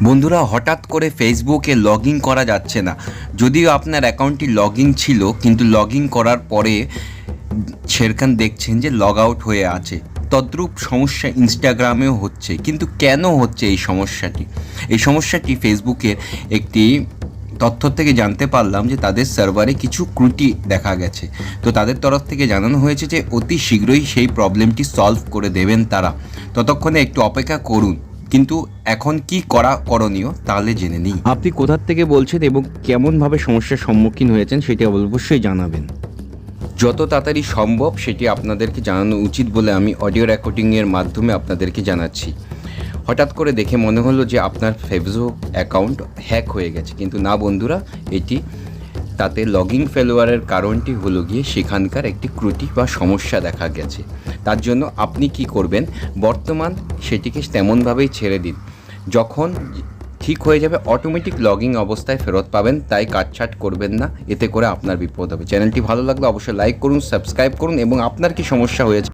বন্ধুরা, হঠাৎ করে ফেসবুকে লগ ইন করা যাচ্ছে না। যদিও আপনার অ্যাকাউন্টটি লগ ইন ছিল, কিন্তু লগ ইন করার পরে সেখানে দেখছেন যে লগ আউট হয়ে আছে। তদ্রূপ সমস্যা ইনস্টাগ্রামেও হচ্ছে। কিন্তু কেন হচ্ছে এই সমস্যাটি? এই সমস্যাটি ফেসবুকের একটি তথ্য থেকে জানতে পারলাম যে তাদের সার্ভারে কিছু ত্রুটি দেখা গেছে। তো তাদের তরফ থেকে জানানো হয়েছে যে অতি শীঘ্রই সেই প্রবলেমটি সলভ করে দেবেন তারা। ততক্ষণে একটু অপেক্ষা করুন। কিন্তু এখন কি করা করণীয় তাহলে জেনে নিই। আপনি কোথা থেকে বলছেন এবং কেমনভাবে সমস্যার সম্মুখীন হয়েছেন সেটি অবশ্যই জানাবেন। যত তাড়াতাড়ি সম্ভব সেটি আপনাদেরকে জানানো উচিত বলে আমি অডিও রেকর্ডিংয়ের মাধ্যমে আপনাদেরকে জানাচ্ছি। হঠাৎ করে দেখে মনে হলো যে আপনার ফেসবুক অ্যাকাউন্ট হ্যাক হয়ে গেছে, কিন্তু না বন্ধুরা, এটি তাতে লগইন ফেলোয়ারের কারণটি হলো গিয়ে সেখানকার একটি ত্রুটি বা সমস্যা দেখা গেছে। তার জন্য আপনি কি করবেন, বর্তমান সেটিকে তেমনভাবেই ছেড়ে দিন। যখন ঠিক হয়ে যাবে অটোমেটিক লগইন অবস্থায় ফেরত পাবেন, তাই কাটছাট করবেন না, এতে করে আপনার বিপদ হবে। চ্যানেলটি ভালো লাগলে অবশ্যই লাইক করুন, সাবস্ক্রাইব করুন এবং আপনার কি সমস্যা হয়েছে